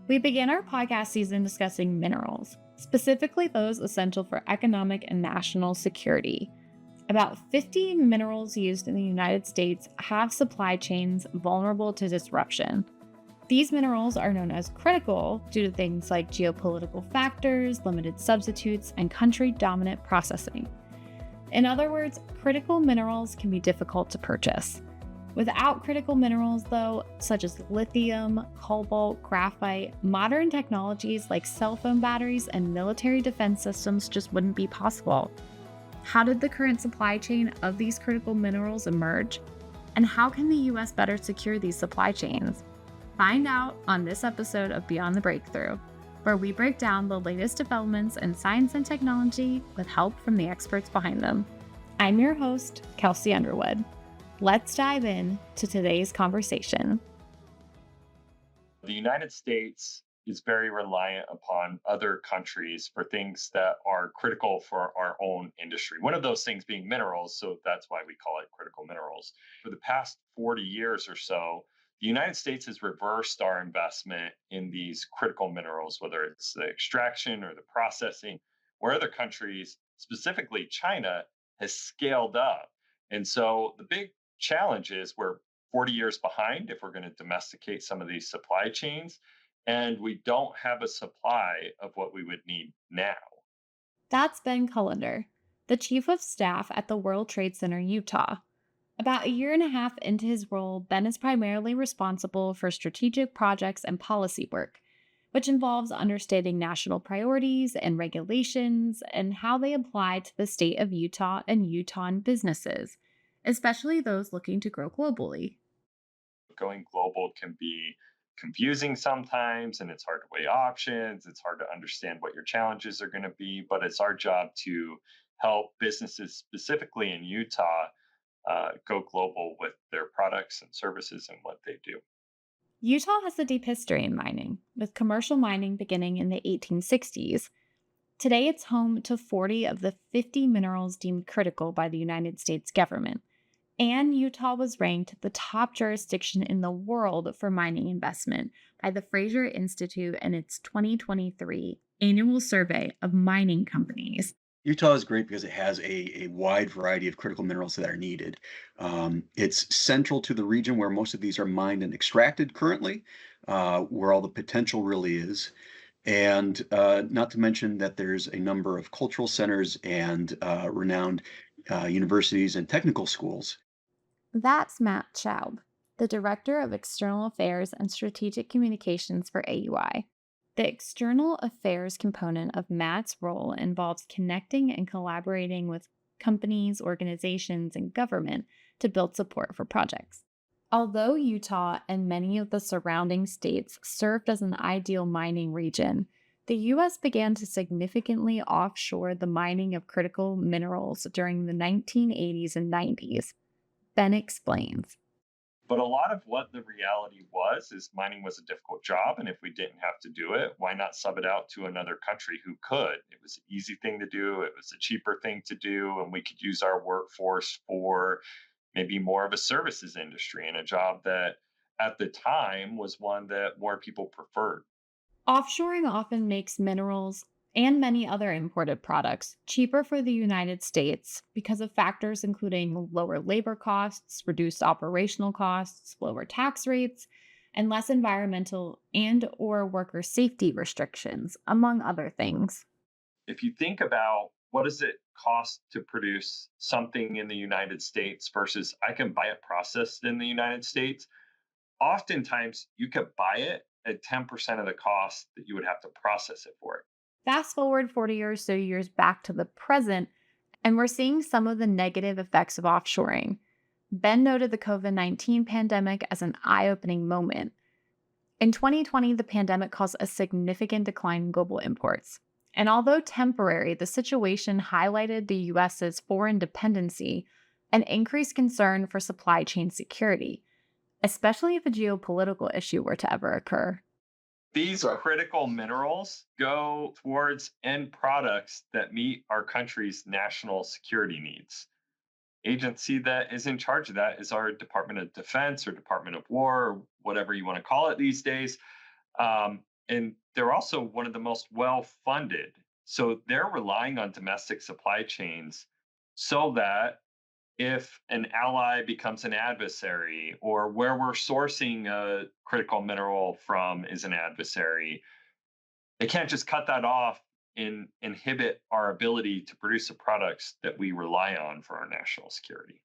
We began our podcast season discussing minerals, specifically those essential for economic and national security. About 50 minerals used in the United States have supply chains vulnerable to disruption. These minerals are known as critical due to things like geopolitical factors, limited substitutes, and country dominant processing. In other words, critical minerals can be difficult to purchase. Without critical minerals, though, such as lithium, cobalt, graphite, modern technologies like cell phone batteries and military defense systems just wouldn't be possible. How did the current supply chain of these critical minerals emerge? And how can the US better secure these supply chains? Find out on this episode of Beyond the Breakthrough, where we break down the latest developments in science and technology with help from the experts behind them. I'm your host, Kelsey Underwood. Let's dive in to today's conversation. The United States is very reliant upon other countries for things that are critical for our own industry. One of those things being minerals, so that's why we call it critical minerals. For the past 40 years or so, the United States has reversed our investment in these critical minerals, whether it's the extraction or the processing, where other countries, specifically China, has scaled up. And so the big challenge is we're 40 years behind if we're going to domesticate some of these supply chains, and we don't have a supply of what we would need now. That's Ben Cullender, the Chief of Staff at the World Trade Center, Utah. About a year and a half into his role, Ben is primarily responsible for strategic projects and policy work, which involves understanding national priorities and regulations and how they apply to the state of Utah and Utahn businesses, especially those looking to grow globally. Going global can be confusing sometimes, and it's hard to weigh options. It's hard to understand what your challenges are going to be, but it's our job to help businesses, specifically in Utah, go global with their products and services and what they do. Utah has a deep history in mining, with commercial mining beginning in the 1860s. Today, it's home to 40 of the 50 minerals deemed critical by the United States government. And Utah was ranked the top jurisdiction in the world for mining investment by the Fraser Institute in its 2023 annual survey of mining companies. Utah is great because it has a wide variety of critical minerals that are needed. It's central to the region where most of these are mined and extracted currently, where all the potential really is. And not to mention that there's a number of cultural centers and renowned universities and technical schools. That's Matt Schaub, the Director of External Affairs and Strategic Communications for AUI. The external affairs component of Matt's role involves connecting and collaborating with companies, organizations, and government to build support for projects. Although Utah and many of the surrounding states served as an ideal mining region, the U.S. began to significantly offshore the mining of critical minerals during the 1980s and 90s. Ben explains. But a lot of what the reality was is mining was a difficult job. And if we didn't have to do it, why not sub it out to another country who could? It was an easy thing to do, it was a cheaper thing to do, and we could use our workforce for maybe more of a services industry and a job that at the time was one that more people preferred. Offshoring often makes minerals and many other imported products cheaper for the United States because of factors including lower labor costs, reduced operational costs, lower tax rates, and less environmental and or worker safety restrictions, among other things. If you think about what does it cost to produce something in the United States versus I can buy it processed in the United States, oftentimes you could buy it at 10% of the cost that you would have to process it for it. Fast forward 40 or so years back to the present, and we're seeing some of the negative effects of offshoring. Ben noted the COVID-19 pandemic as an eye opening moment. In 2020, the pandemic caused a significant decline in global imports. And although temporary, the situation highlighted the US's foreign dependency and increased concern for supply chain security, especially if a geopolitical issue were to ever occur. These critical minerals go towards end products that meet our country's national security needs. Agency that is in charge of that is our Department of Defense or Department of War, or whatever you want to call it these days. And they're also one of the most well funded. So they're relying on domestic supply chains so that if an ally becomes an adversary or where we're sourcing a critical mineral from is an adversary, they can't just cut that off and inhibit our ability to produce the products that we rely on for our national security.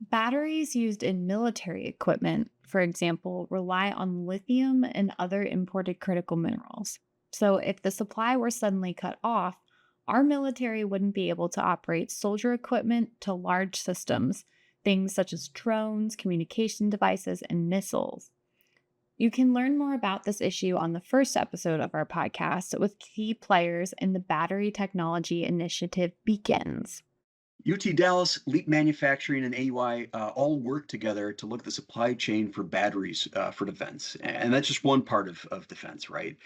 Batteries used in military equipment, for example, rely on lithium and other imported critical minerals. So, if the supply were suddenly cut off, our military wouldn't be able to operate soldier equipment to large systems, things such as drones, communication devices, and missiles. You can learn more about this issue on the first episode of our podcast with key players in the Battery Technology Initiative Begins. UT Dallas, Leap Manufacturing, and AUI all work together to look at the supply chain for batteries for defense. And that's just one part of defense, right?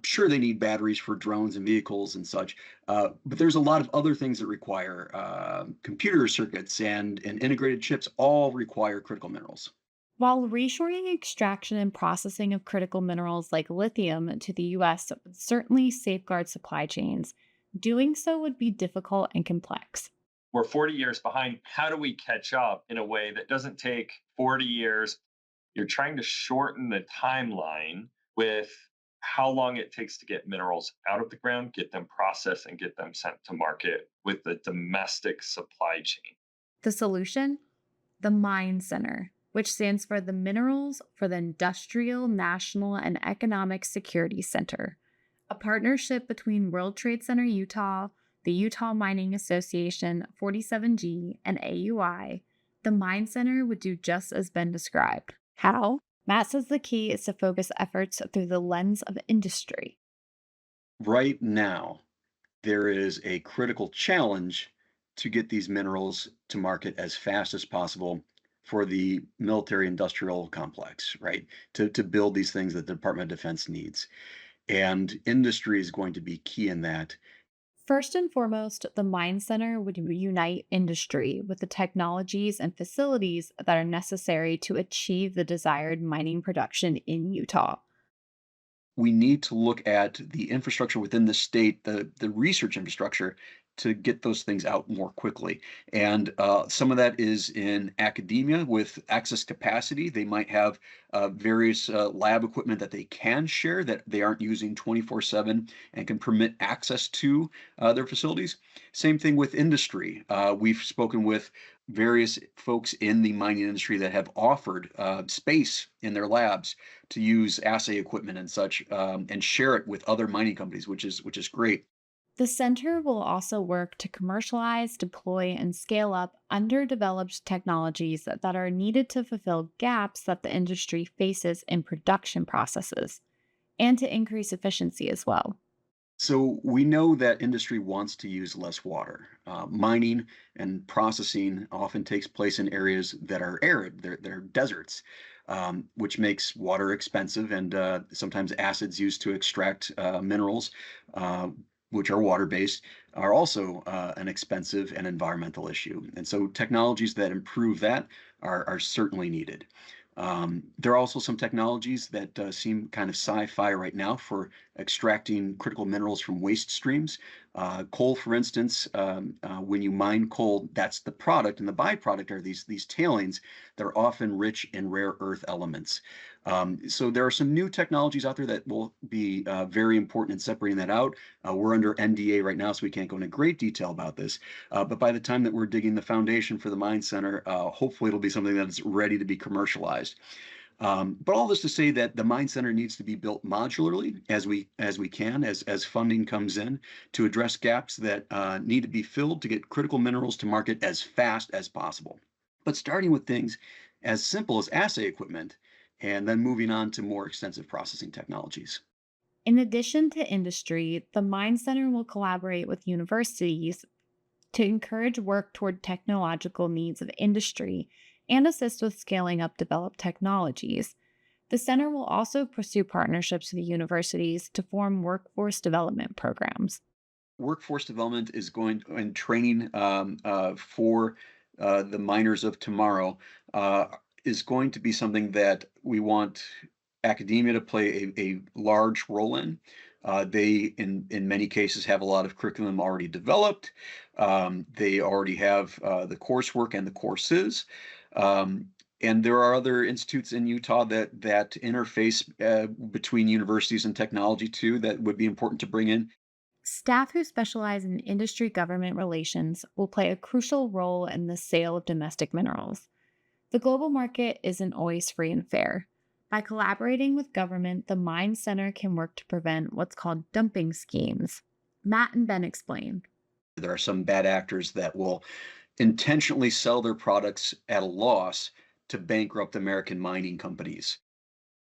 Sure, they need batteries for drones and vehicles and such, but there's a lot of other things that require computer circuits and integrated chips all require critical minerals. While reshoring extraction and processing of critical minerals like lithium to the US would certainly safeguard supply chains, doing so would be difficult and complex. We're 40 years behind. How do we catch up in a way that doesn't take 40 years? You're trying to shorten the timeline with how long it takes to get minerals out of the ground, get them processed, and get them sent to market with the domestic supply chain. The solution? The Mine Center, which stands for the Minerals for the Industrial, National, and Economic Security Center, a partnership between World Trade Center Utah, the Utah Mining Association, 47G, and AUI. The Mine Center would do just as been described. How? Matt says the key is to focus efforts through the lens of industry. Right now, there is a critical challenge to get these minerals to market as fast as possible for the military industrial complex, right? To build these things that the Department of Defense needs. And industry is going to be key in that. First and foremost, the Mine Center would unite industry with the technologies and facilities that are necessary to achieve the desired mining production in Utah. We need to look at the infrastructure within the state, the research infrastructure, to get those things out more quickly. And some of that is in academia with access capacity. They might have various lab equipment that they can share that they aren't using 24/7 and can permit access to their facilities. Same thing with industry. We've spoken with various folks in the mining industry that have offered space in their labs to use assay equipment and such, and share it with other mining companies, which is great. The center will also work to commercialize, deploy, and scale up underdeveloped technologies that are needed to fulfill gaps that the industry faces in production processes and to increase efficiency as well. So we know that industry wants to use less water. Mining and processing often takes place in areas that are arid, they're deserts, which makes water expensive, and sometimes acids used to extract minerals, uh, which are water-based, are also an expensive and environmental issue. And so technologies that improve that are certainly needed. There are also some technologies that seem kind of sci-fi right now for extracting critical minerals from waste streams. Coal, for instance, when you mine coal, that's the product, and the byproduct are these tailings that are often rich in rare earth elements. So there are some new technologies out there that will be very important in separating that out. We're under NDA right now, so we can't go into great detail about this. But by the time that we're digging the foundation for the mine center, hopefully it'll be something that's ready to be commercialized. But all this to say that the mine center needs to be built modularly as we can as funding comes in to address gaps that need to be filled to get critical minerals to market as fast as possible. But starting with things as simple as assay equipment and then moving on to more extensive processing technologies. In addition to industry, the Mine Center will collaborate with universities to encourage work toward technological needs of industry and assist with scaling up developed technologies. The center will also pursue partnerships with universities to form workforce development programs. Workforce development is going and training for the miners of tomorrow is going to be something that we want academia to play a large role in. They, in many cases, have a lot of curriculum already developed. They already have the coursework and the courses. Um, and there are other institutes in Utah that interface between universities and technology too that would be important to bring in. Staff who specialize in industry government relations will play a crucial role in the sale of domestic minerals. The global market isn't always free and fair. By collaborating with government, the Mine Center can work to prevent what's called dumping schemes. Matt and Ben explain. There are some bad actors that will intentionally sell their products at a loss to bankrupt American mining companies.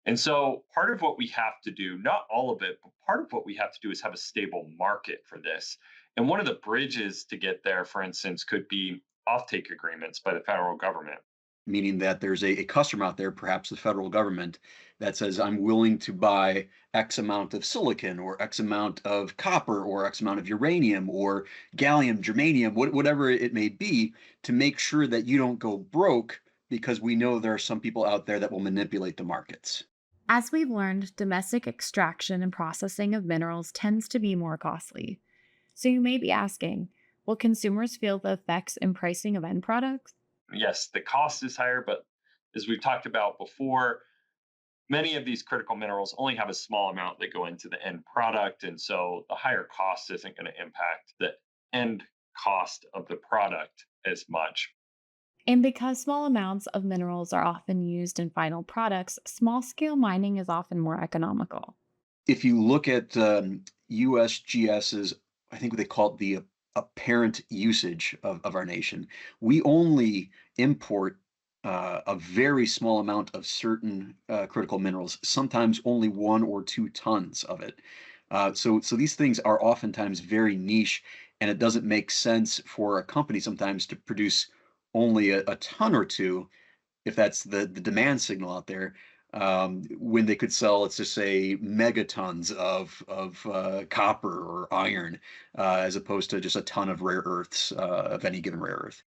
And so part of what we have to do, not all of it, but part of what we have to do is have a stable market for this. And one of the bridges to get there, for instance, could be offtake agreements by the federal government. Meaning that there's a customer out there, perhaps the federal government, that says, I'm willing to buy X amount of silicon or X amount of copper or X amount of uranium or gallium, germanium, whatever it may be, to make sure that you don't go broke because we know there are some people out there that will manipulate the markets. As we've learned, domestic extraction and processing of minerals tends to be more costly. So you may be asking, will consumers feel the effects in pricing of end products? Yes, the cost is higher, but as we've talked about before, many of these critical minerals only have a small amount that go into the end product. And so the higher cost isn't going to impact the end cost of the product as much. And because small amounts of minerals are often used in final products, small scale mining is often more economical. If you look at USGS's, I think what they call it the apparent usage of our nation, we only import a very small amount of certain critical minerals, sometimes only 1 or 2 tons of it. So these things are oftentimes very niche, and it doesn't make sense for a company sometimes to produce only a ton or two, if that's the demand signal out there, when they could sell, let's just say, megatons of copper or iron, as opposed to just a ton of rare earths of any given rare earth.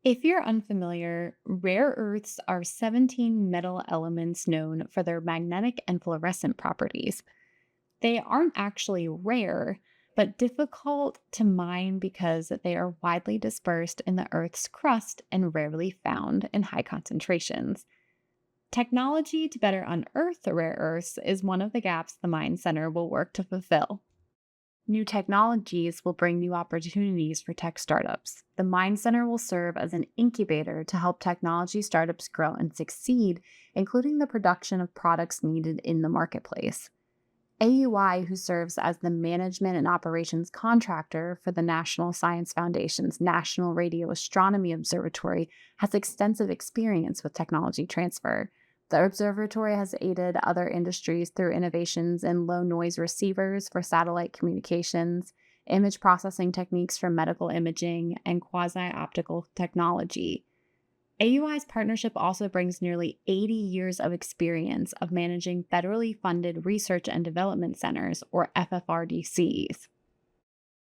If you're unfamiliar, rare earths are 17 metal elements known for their magnetic and fluorescent properties. They aren't actually rare, but difficult to mine because they are widely dispersed in the Earth's crust and rarely found in high concentrations. Technology to better unearth the rare earths is one of the gaps the Mine Center will work to fulfill. New technologies will bring new opportunities for tech startups. The Mine Center will serve as an incubator to help technology startups grow and succeed, including the production of products needed in the marketplace. AUI, who serves as the management and operations contractor for the National Science Foundation's National Radio Astronomy Observatory, has extensive experience with technology transfer. The observatory has aided other industries through innovations in low noise receivers for satellite communications, image processing techniques for medical imaging, and quasi optical technology. AUI's partnership also brings nearly 80 years of experience of managing federally funded research and development centers, or FFRDCs.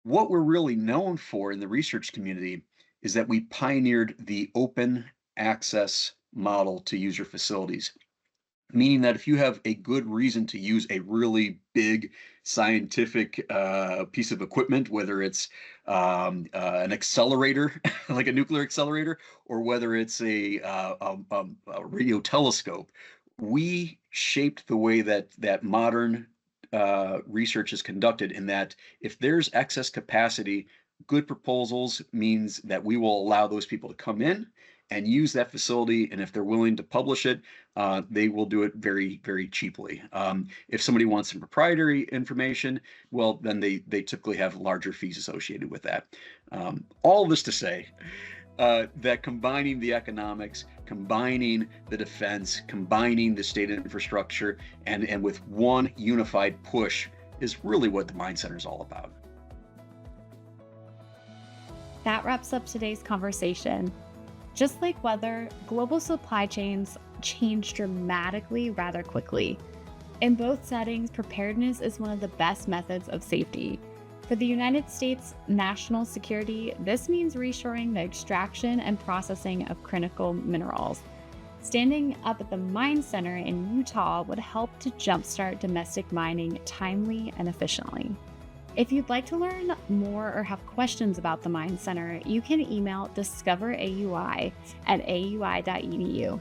What we're really known for in the research community is that we pioneered the open access model to user facilities, meaning that if you have a good reason to use a really big scientific piece of equipment, whether it's an accelerator, like a nuclear accelerator, or whether it's a radio telescope, we shaped the way that modern research is conducted in that if there's excess capacity, good proposals means that we will allow those people to come in and use that facility. And if they're willing to publish it, they will do it very, very cheaply. If somebody wants some proprietary information, well, then they typically have larger fees associated with that. All this to say that combining the economics, combining the defense, combining the state infrastructure, and with one unified push is really what the Mine Center is all about. That wraps up today's conversation. Just like weather, global supply chains change dramatically rather quickly. In both settings, preparedness is one of the best methods of safety. For the United States national security, this means reshoring the extraction and processing of critical minerals. Standing up at the Mine Center in Utah would help to jumpstart domestic mining timely and efficiently. If you'd like to learn more or have questions about the Mine Center, you can email discoverauI@auI.edu.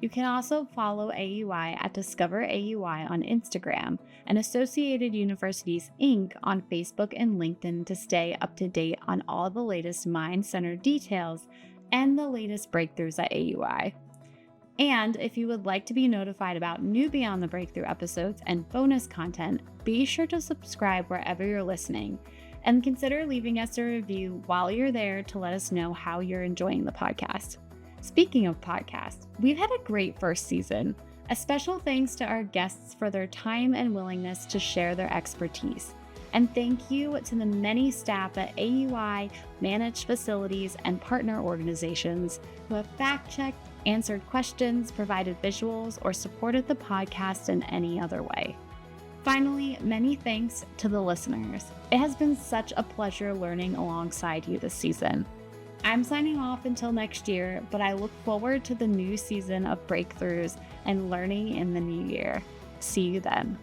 You can also follow AUI at DiscoverAUI on Instagram and Associated Universities Inc. on Facebook and LinkedIn to stay up to date on all the latest Mine Center details and the latest breakthroughs at AUI. And if you would like to be notified about new Beyond the Breakthrough episodes and bonus content, be sure to subscribe wherever you're listening and consider leaving us a review while you're there to let us know how you're enjoying the podcast. Speaking of podcasts, we've had a great first season. A special thanks to our guests for their time and willingness to share their expertise. And thank you to the many staff at AUI, managed facilities, and partner organizations who have fact-checked, answered questions, provided visuals, or supported the podcast in any other way. Finally, many thanks to the listeners. It has been such a pleasure learning alongside you this season. I'm signing off until next year, but I look forward to the new season of breakthroughs and learning in the new year. See you then.